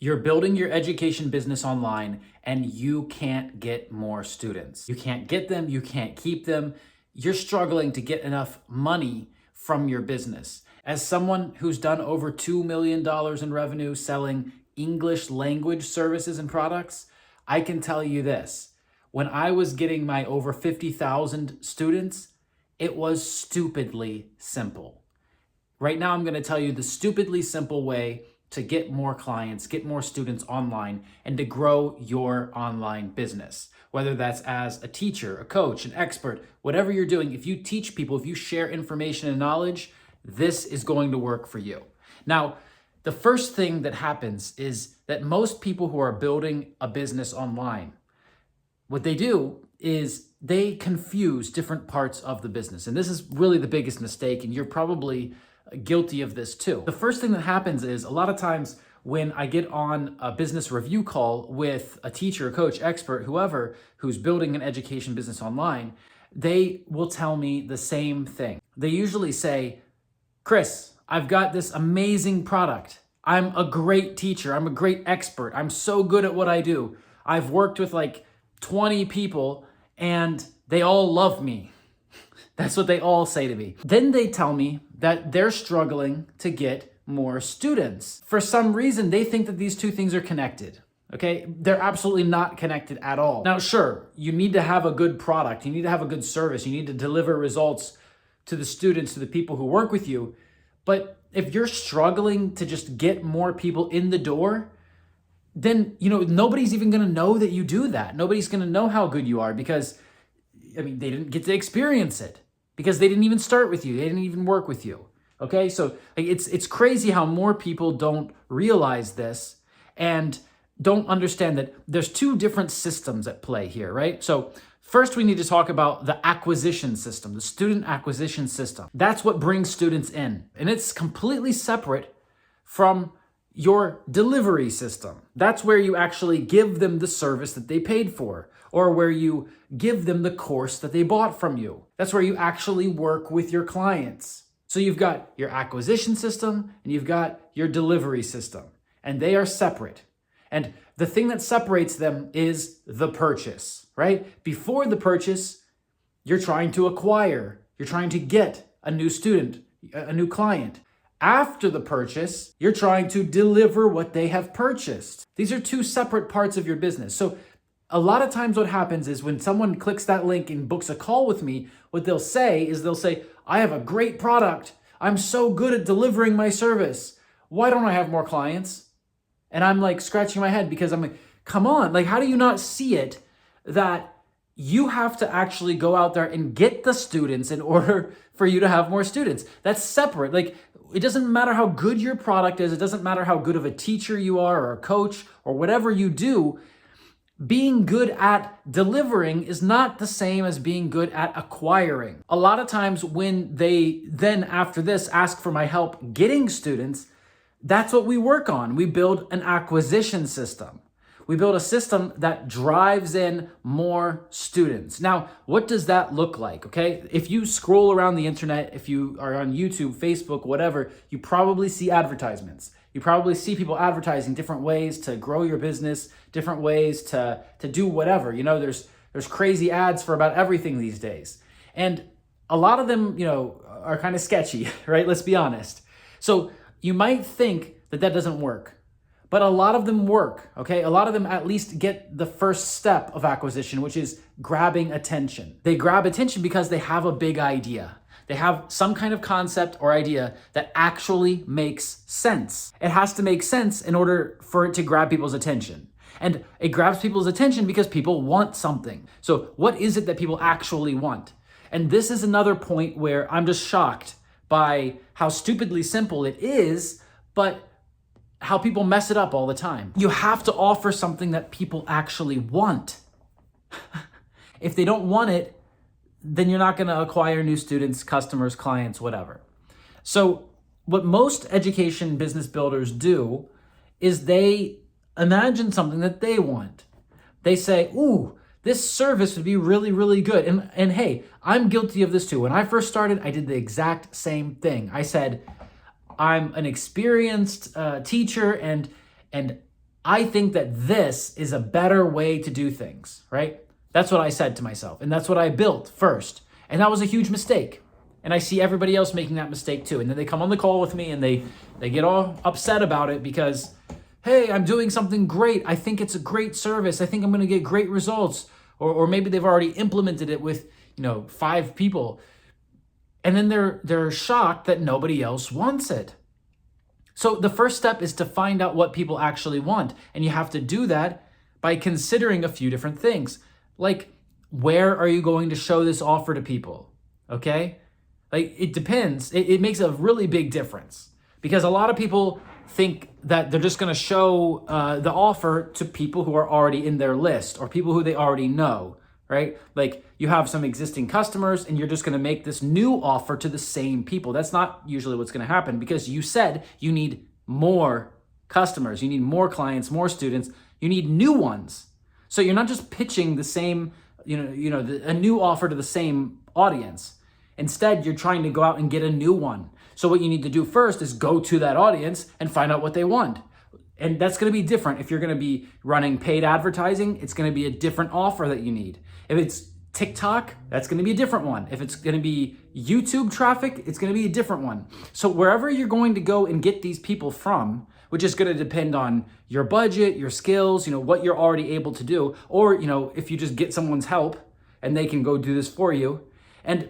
You're building your education business online and you can't get more students. You can't get them, you can't keep them. You're struggling to get enough money from your business. As someone who's done over $2 million in revenue selling English language services and products, I can tell you this. When I was getting my over 50,000 students, it was stupidly simple. Right now, I'm going to tell you the stupidly simple way to get more clients, get more students online, and to grow your online business. Whether that's as a teacher, a coach, an expert, whatever you're doing, if you teach people, if you share information and knowledge, this is going to work for you. Now, the first thing that happens is that most people who are building a business online, what they do is they confuse different parts of the business. And this is really the biggest mistake, and you're probably guilty of this too. The first thing that happens is a lot of times when I get on a business review call with a teacher, a coach, expert, whoever who's building an education business online, they will tell me the same thing. They usually say, Chris, I've got this amazing product. I'm a great teacher. I'm a great expert. I'm so good at what I do. I've worked with like 20 people and they all love me. That's what they all say to me. Then they tell me that they're struggling to get more students. For some reason, they think that these two things are connected. Okay, they're absolutely not connected at all. Now, sure, you need to have a good product. You need to have a good service. You need to deliver results to the students, to the people who work with you. But if you're struggling to just get more people in the door, then, nobody's even going to know that you do that. Nobody's going to know how good you are because, they didn't get to experience it because they didn't even start with you. They didn't even work with you. Okay. So it's crazy how more people don't realize this and don't understand that there's two different systems at play here, right? So first we need to talk about the acquisition system, the student acquisition system. That's what brings students in, and it's completely separate from your delivery system. That's where you actually give them the service that they paid for, or where you give them the course that they bought from you. That's where you actually work with your clients. So you've got your acquisition system and you've got your delivery system, and they are separate. And the thing that separates them is the purchase, right? Before the purchase, you're trying to acquire, you're trying to get a new student, a new client. After the purchase, you're trying to deliver what they have purchased. These are two separate parts of your business. So a lot of times what happens is when someone clicks that link and books a call with me, what they'll say, I have a great product. I'm so good at delivering my service. Why don't I have more clients? And I'm like scratching my head because I'm like, come on, like, how do you not see it that you have to actually go out there and get the students in order for you to have more students? That's separate. Like, it doesn't matter how good your product is. It doesn't matter how good of a teacher you are or a coach or whatever you do. Being good at delivering is not the same as being good at acquiring. A lot of times when they then after this ask for my help getting students, that's what we work on. We build an acquisition system. We build a system that drives in more students. Now, what does that look like? Okay, if you scroll around the internet, if you are on YouTube, Facebook, whatever, you probably see advertisements. You probably see people advertising different ways to grow your business, different ways to do whatever. There's crazy ads for about everything these days. And a lot of them, are kind of sketchy, right? Let's be honest. So you might think that doesn't work, but a lot of them work, okay? A lot of them at least get the first step of acquisition, which is grabbing attention. They grab attention because they have a big idea. They have some kind of concept or idea that actually makes sense. It has to make sense in order for it to grab people's attention. And it grabs people's attention because people want something. So what is it that people actually want? And this is another point where I'm just shocked by how stupidly simple it is, but how people mess it up all the time. You have to offer something that people actually want. If they don't want it, then you're not going to acquire new students, customers, clients, whatever. So what most education business builders do is they imagine something that they want. They say, ooh, this service would be really, really good. And hey, I'm guilty of this too. When I first started, I did the exact same thing. I said, I'm an experienced teacher and I think that this is a better way to do things, right? That's what I said to myself. And that's what I built first. And that was a huge mistake. And I see everybody else making that mistake too. And then they come on the call with me and they get all upset about it because, hey, I'm doing something great. I think it's a great service. I think I'm going to get great results. Or maybe they've already implemented it with, 5 people. And then they're shocked that nobody else wants it. So the first step is to find out what people actually want. And you have to do that by considering a few different things. Like, where are you going to show this offer to people? Okay? Like, it depends. It makes a really big difference because a lot of people think that they're just going to show the offer to people who are already in their list or people who they already know, right? Like, you have some existing customers and you're just going to make this new offer to the same people. That's not usually what's going to happen because you said you need more customers, you need more clients, more students, you need new ones. So you're not just pitching the same, a new offer to the same audience. Instead, you're trying to go out and get a new one. So what you need to do first is go to that audience and find out what they want. And that's going to be different. If you're going to be running paid advertising, it's going to be a different offer that you need. If it's TikTok, that's going to be a different one. If it's going to be YouTube traffic, it's going to be a different one. So wherever you're going to go and get these people from, which is going to depend on your budget, your skills, what you're already able to do, or, if you just get someone's help and they can go do this for you. And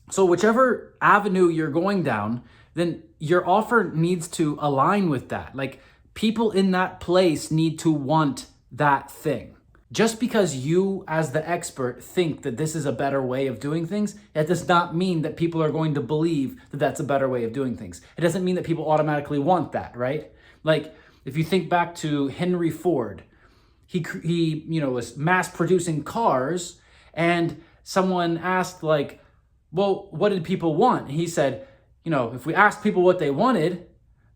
so whichever avenue you're going down, then your offer needs to align with that. Like, people in that place need to want that thing. Just because you as the expert think that this is a better way of doing things, that does not mean that people are going to believe that that's a better way of doing things. It doesn't mean that people automatically want that, right? Like, if you think back to Henry Ford, he was mass producing cars, and someone asked, like, well, what did people want? And he said, if we asked people what they wanted,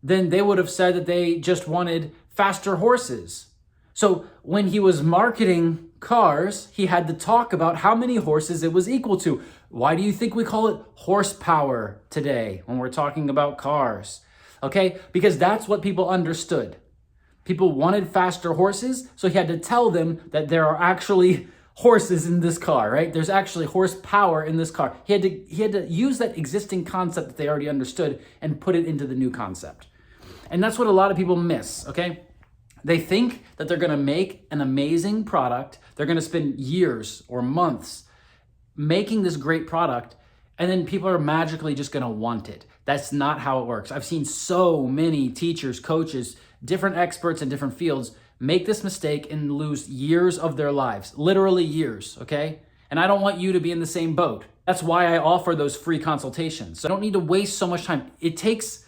then they would have said that they just wanted faster horses. So when he was marketing cars, he had to talk about how many horses it was equal to. Why do you think we call it horsepower today when we're talking about cars? Okay, because that's what people understood. People wanted faster horses, so he had to tell them that there are actually horses in this car, right? There's actually horsepower in this car. He had to use that existing concept that they already understood and put it into the new concept. And that's what a lot of people miss, okay? They think that they're going to make an amazing product. They're going to spend years or months making this great product, and then people are magically just going to want it. That's not how it works. I've seen so many teachers, coaches, different experts in different fields make this mistake and lose years of their lives, literally years, okay? And I don't want you to be in the same boat. That's why I offer those free consultations. So I don't need to waste so much time. It takes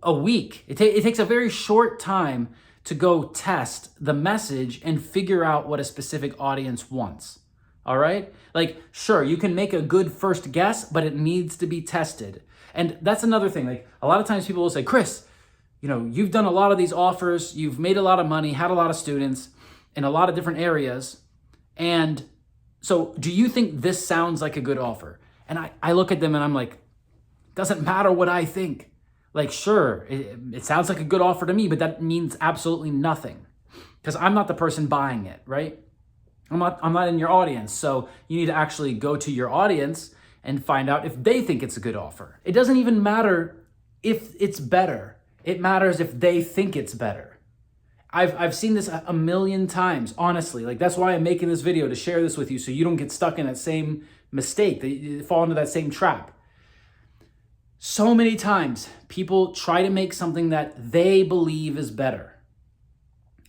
a week. It takes a very short time to go test the message and figure out what a specific audience wants. All right? Like, sure, you can make a good first guess, but it needs to be tested. And that's another thing. Like, a lot of times people will say, Chris, you've done a lot of these offers, you've made a lot of money, had a lot of students in a lot of different areas. And so do you think this sounds like a good offer? And I look at them and I'm like, doesn't matter what I think. Like, sure, it sounds like a good offer to me, but that means absolutely nothing because I'm not the person buying it, right? I'm not in your audience. So you need to actually go to your audience and find out if they think it's a good offer. It doesn't even matter if it's better. It matters if they think it's better. I've seen this a million times, honestly. Like, that's why I'm making this video, to share this with you so you don't get stuck in that same mistake, that you fall into that same trap. So many times people try to make something that they believe is better.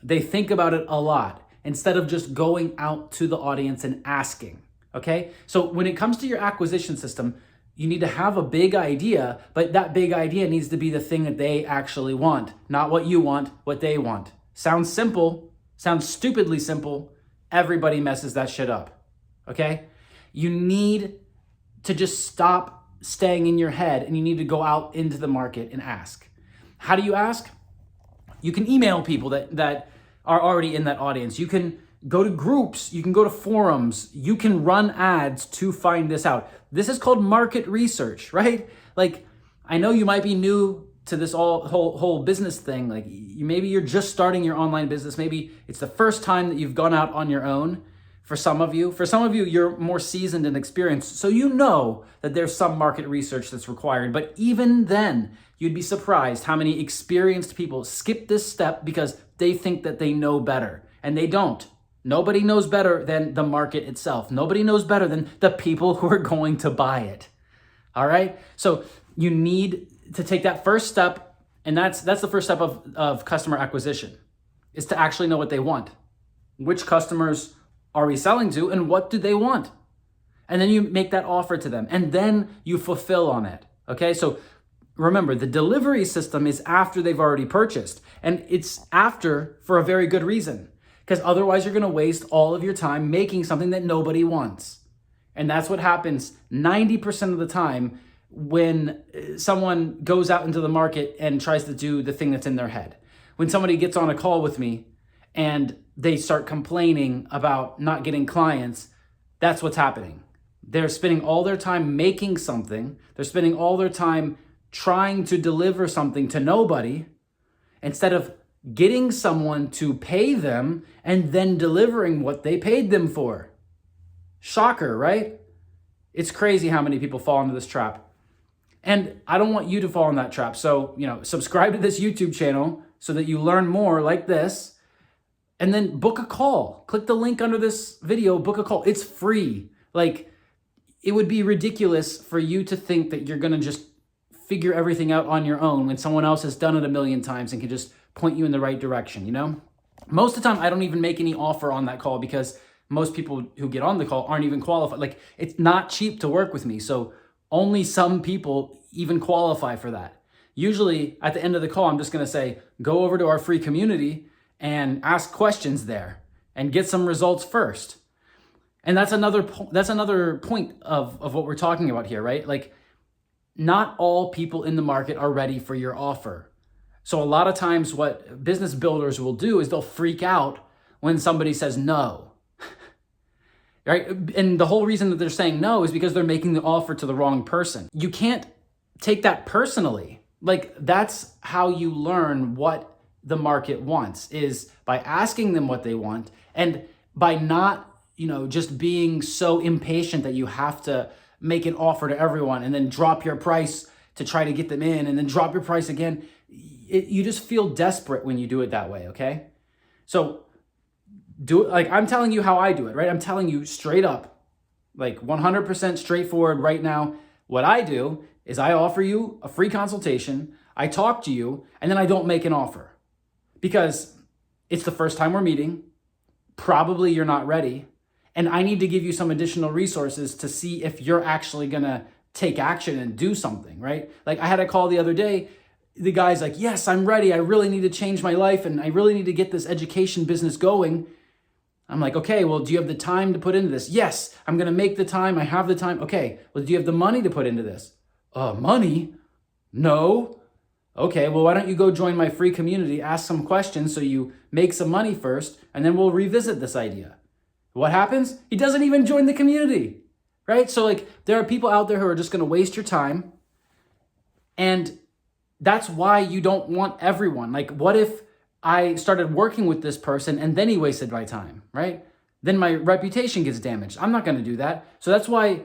They think about it a lot instead of just going out to the audience and asking, okay? So when it comes to your acquisition system, you need to have a big idea, but that big idea needs to be the thing that they actually want, not what you want, what they want. Sounds simple, sounds stupidly simple. Everybody messes that shit up, okay? You need to just stop staying in your head and you need to go out into the market and ask. How do you ask? You can email people that are already in that audience. You can go to groups, you can go to forums, you can run ads to find this out. This is called market research, right? Like, I know you might be new to this whole business thing, like maybe you're just starting your online business. Maybe it's the first time that you've gone out on your own. For some of you, you're more seasoned and experienced, so you know that there's some market research that's required. But even then, you'd be surprised how many experienced people skip this step because they think that they know better, and they don't. Nobody knows better than the market itself. Nobody knows better than the people who are going to buy it. All right? So you need to take that first step, and that's the first step of customer acquisition, is to actually know what they want. Which customers are we selling to, and what do they want? And then you make that offer to them, and then you fulfill on it. Okay? So remember, the delivery system is after they've already purchased, and it's after for a very good reason, because otherwise you're going to waste all of your time making something that nobody wants. And that's what happens 90% of the time when someone goes out into the market and tries to do the thing that's in their head. When somebody gets on a call with me and they start complaining about not getting clients, that's what's happening. They're spending all their time making something. They're spending all their time trying to deliver something to nobody instead of getting someone to pay them and then delivering what they paid them for. Shocker, right? It's crazy how many people fall into this trap. And I don't want you to fall in that trap. So, subscribe to this YouTube channel so that you learn more like this. And then book a call. Click the link under this video, book a call. It's free. Like, it would be ridiculous for you to think that you're going to just figure everything out on your own when someone else has done it a million times and can just point you in the right direction, Most of the time, I don't even make any offer on that call because most people who get on the call aren't even qualified. Like, it's not cheap to work with me. So only some people even qualify for that. Usually at the end of the call, I'm just going to say, go over to our free community and ask questions there and get some results first. And that's another point of what we're talking about here, right? Like, not all people in the market are ready for your offer. So a lot of times what business builders will do is they'll freak out when somebody says no. Right? And the whole reason that they're saying no is because they're making the offer to the wrong person. You can't take that personally. Like, that's how you learn what the market wants, is by asking them what they want, and by not, just being so impatient that you have to make an offer to everyone and then drop your price to try to get them in and then drop your price again. You just feel desperate when you do it that way, okay? So do it like I'm telling you how I do it, right? I'm telling you straight up, like 100% straightforward right now. What I do is I offer you a free consultation, I talk to you, and then I don't make an offer because it's the first time we're meeting. Probably you're not ready. And I need to give you some additional resources to see if you're actually going to take action and do something, right? Like, I had a call the other day. The guy's like, yes, I'm ready. I really need to change my life and I really need to get this education business going. I'm like, okay, well, do you have the time to put into this? Yes, I'm going to make the time. I have the time. Okay, well, do you have the money to put into this? Money? No. Okay, well, why don't you go join my free community, ask some questions so you make some money first, and then we'll revisit this idea. What happens? He doesn't even join the community, right? So like, there are people out there who are just going to waste your time. And that's why you don't want everyone. Like, what if I started working with this person and then he wasted my time, right? Then my reputation gets damaged. I'm not going to do that. So that's why,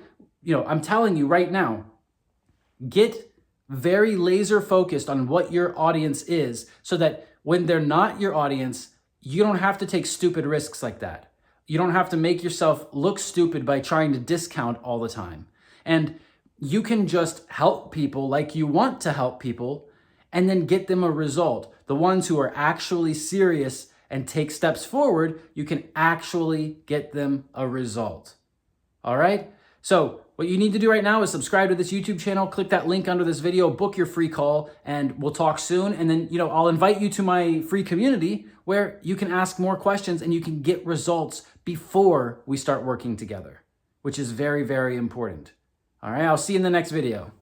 I'm telling you right now, get very laser focused on what your audience is so that when they're not your audience, you don't have to take stupid risks like that. You don't have to make yourself look stupid by trying to discount all the time. And you can just help people like you want to help people and then get them a result. The ones who are actually serious and take steps forward, you can actually get them a result. All right? So what you need to do right now is subscribe to this YouTube channel, click that link under this video, book your free call, and we'll talk soon. And then, I'll invite you to my free community where you can ask more questions and you can get results before we start working together, which is very, very important. All right, I'll see you in the next video.